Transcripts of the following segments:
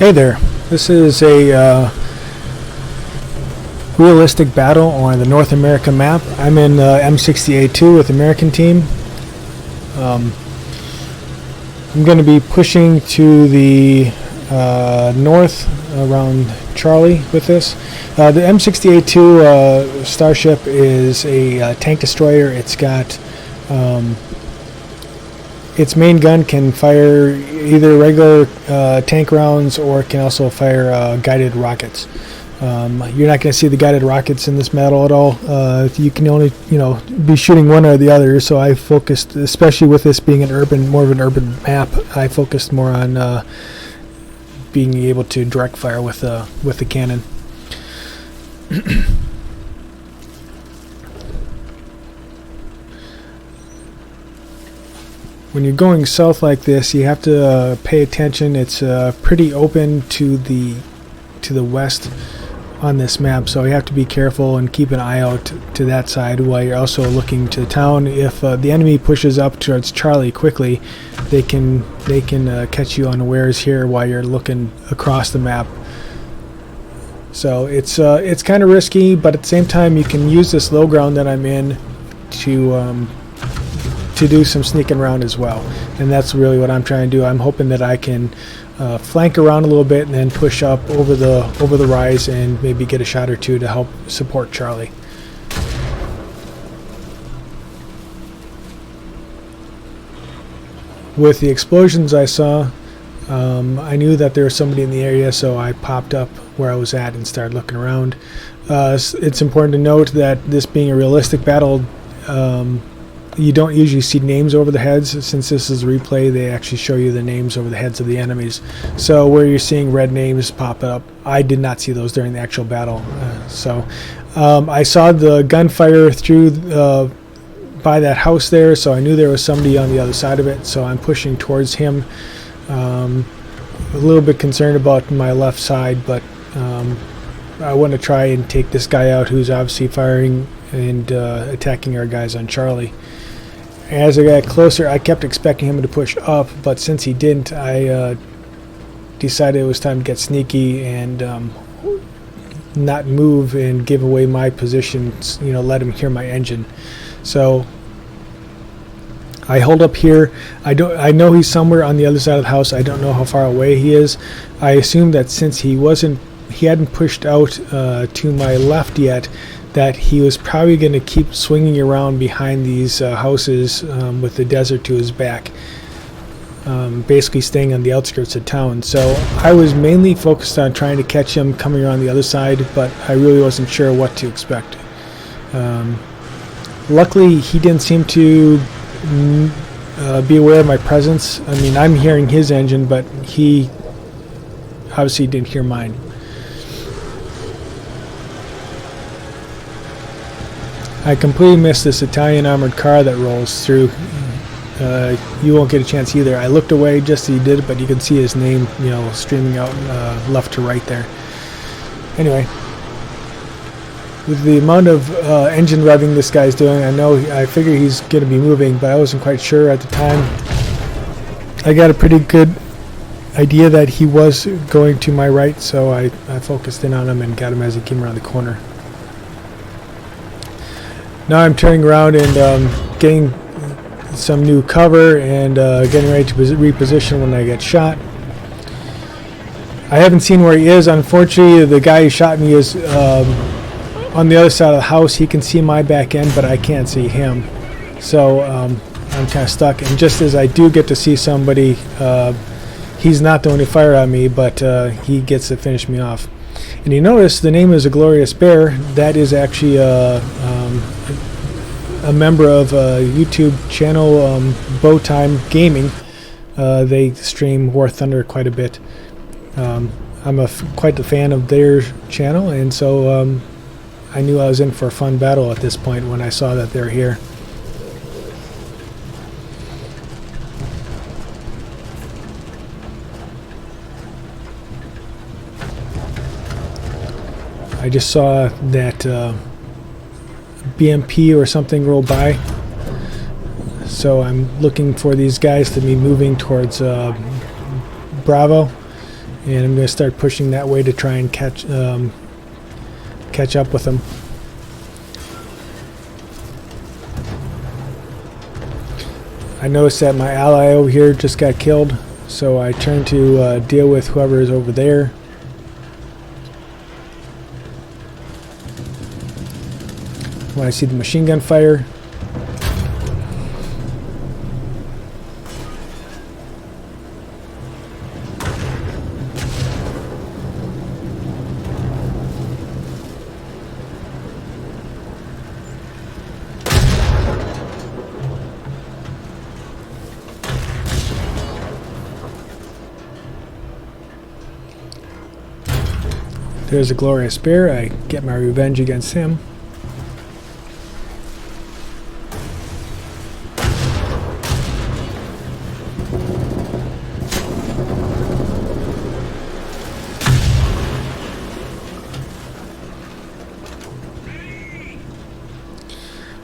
Hey there, this is a realistic battle on the North America map. I'm in M60A2 with the American team. I'm going to be pushing to the north around Charlie with this. The M60A2 Starship is a tank destroyer. It's got its main gun can fire either regular tank rounds or it can also fire guided rockets. You're not going to see the guided rockets in this battle at all. You can only, be shooting one or the other. So I focused, especially with this being more of an urban map, I focused more on being able to direct fire with the cannon. When you're going south like this, you have to pay attention. It's pretty open to the west on this map, so you have to be careful and keep an eye out to that side while you're also looking to town. If the enemy pushes up towards Charlie quickly, they can catch you unawares here while you're looking across the map. So it's kind of risky, but at the same time you can use this low ground that I'm in to do some sneaking around as well, and that's really what I'm trying to do. I'm hoping that I can flank around a little bit and then push up over the rise and maybe get a shot or two to help support Charlie. With the explosions I saw, I knew that there was somebody in the area, so I popped up where I was at and started looking around. It's important to note that this being a realistic battle, you don't usually see names over the heads. Since this is a replay, they actually show you the names over the heads of the enemies. So where you're seeing red names pop up, I did not see those during the actual battle. I saw the gunfire through by that house there, so I knew there was somebody on the other side of it, so I'm pushing towards him. A little bit concerned about my left side, but I want to try and take this guy out who's obviously firing and attacking our guys on Charlie. As I got closer, I kept expecting him to push up, but since he didn't, I decided it was time to get sneaky and not move and give away my position, let him hear my engine. So I hold up here. I know he's somewhere on the other side of the house. I don't know how far away he is. I assume that since he hadn't pushed out to my left yet, that he was probably going to keep swinging around behind these houses with the desert to his back, basically staying on the outskirts of town. So I was mainly focused on trying to catch him coming around the other side, but I really wasn't sure what to expect. Luckily, he didn't seem to be aware of my presence. I mean, I'm hearing his engine, but he obviously didn't hear mine. I completely missed this Italian armored car that rolls through. You won't get a chance either. I looked away just as he did it, but you can see his name, streaming out left to right there. Anyway, with the amount of engine revving this guy's doing, I figure he's going to be moving, but I wasn't quite sure at the time. I got a pretty good idea that he was going to my right, so I focused in on him and got him as he came around the corner. Now I'm turning around and getting some new cover and getting ready to reposition when I get shot. I haven't seen where he is. Unfortunately, the guy who shot me is on the other side of the house. He can see my back end, but I can't see him. So I'm kind of stuck. And just as I do get to see somebody, he's not the one who fired on me, but he gets to finish me off. And you notice the name is A Glorious Bear. That is actually a member of a YouTube channel, Bowtime Gaming. They stream War Thunder quite a bit. I'm quite a fan of their channel, and so I knew I was in for a fun battle at this point when I saw that they're here. I just saw that BMP or something roll by, so I'm looking for these guys to be moving towards Bravo, and I'm going to start pushing that way to try and catch up with them. I noticed that my ally over here just got killed, so I turned to deal with whoever is over there. When I see the machine gun fire, there's a glorious bear. I get my revenge against him.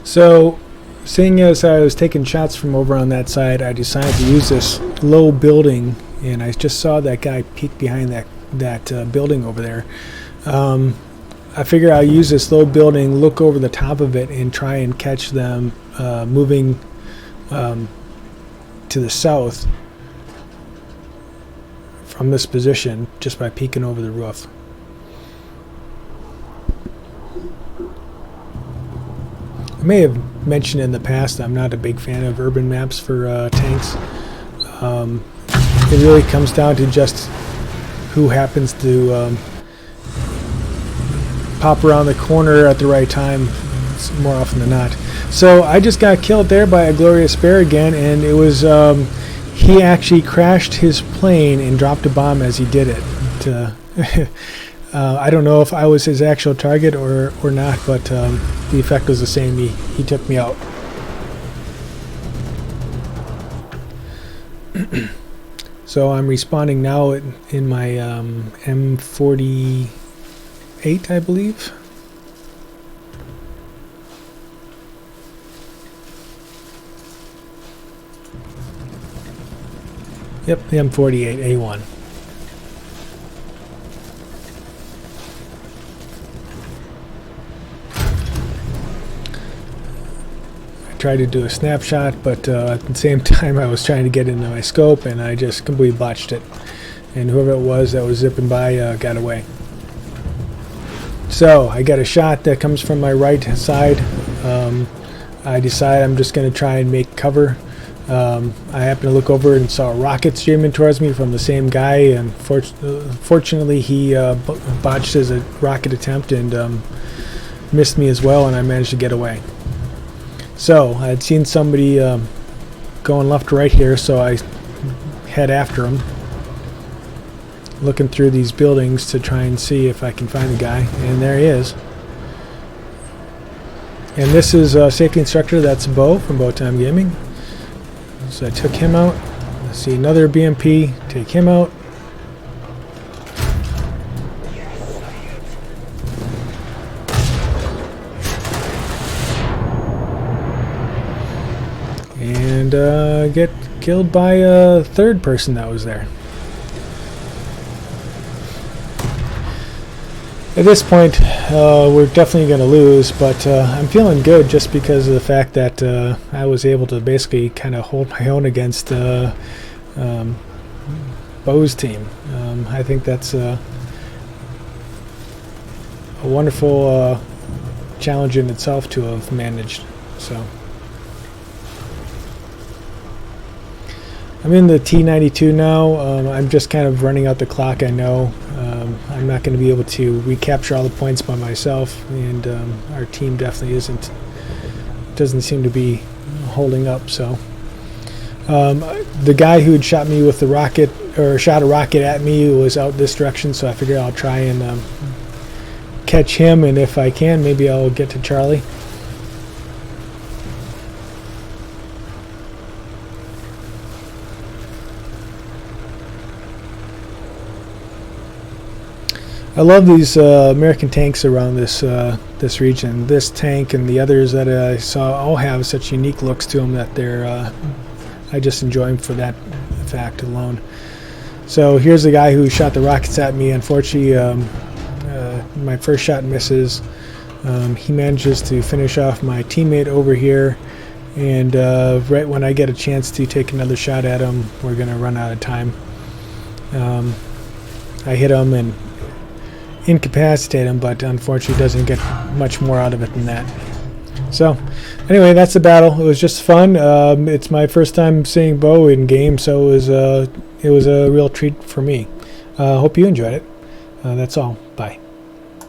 So, seeing as I was taking shots from over on that side, I decided to use this low building, and I just saw that guy peek behind that building over there. I figure I'll use this low building, look over the top of it, and try and catch them moving to the south from this position just by peeking over the roof. I may have mentioned in the past I'm not a big fan of urban maps for tanks. It really comes down to just who happens to pop around the corner at the right time, more often than not. So I just got killed there by a glorious bear again, and it was he actually crashed his plane and dropped a bomb as he did it. I don't know if I was his actual target or not, but the effect was the same. He took me out. So I'm respawning now in my M48, I believe. Yep, the M48A1. Tried to do a snapshot, but at the same time I was trying to get into my scope, and I just completely botched it, and whoever it was that was zipping by got away. So I got a shot that comes from my right side. I decide I'm just going to try and make cover. I happened to look over and saw a rocket streaming towards me from the same guy, and fortunately he botched his rocket attempt and missed me as well, and I managed to get away. So I had seen somebody going left to right here, so I head after him, looking through these buildings to try and see if I can find the guy, and there he is. And this is a safety instructor, that's Bo from Bowtime Gaming. So I took him out. I see another BMP, take him out. And get killed by a third person that was there. At this point, we're definitely going to lose, but I'm feeling good just because of the fact that I was able to basically kind of hold my own against Bo's team. I think that's a wonderful challenge in itself to have managed. So I'm in the T92 now. I'm just kind of running out the clock, I know. I'm not going to be able to recapture all the points by myself, and our team definitely doesn't seem to be holding up. So the guy who had shot me with the rocket, or shot a rocket at me, was out this direction, so I figured I'll try and catch him, and if I can, maybe I'll get to Charlie. I love these American tanks around this this region. This tank and the others that I saw all have such unique looks to them that they're I just enjoy them for that fact alone. So here's the guy who shot the rockets at me. Unfortunately, my first shot misses. He manages to finish off my teammate over here, and right when I get a chance to take another shot at him, we're going to run out of time. I hit him and incapacitate him, but unfortunately doesn't get much more out of it than that. So anyway, that's the battle. It was just fun. It's my first time seeing Bo in game, so it was a real treat for me. Hope you enjoyed it. That's all. Bye.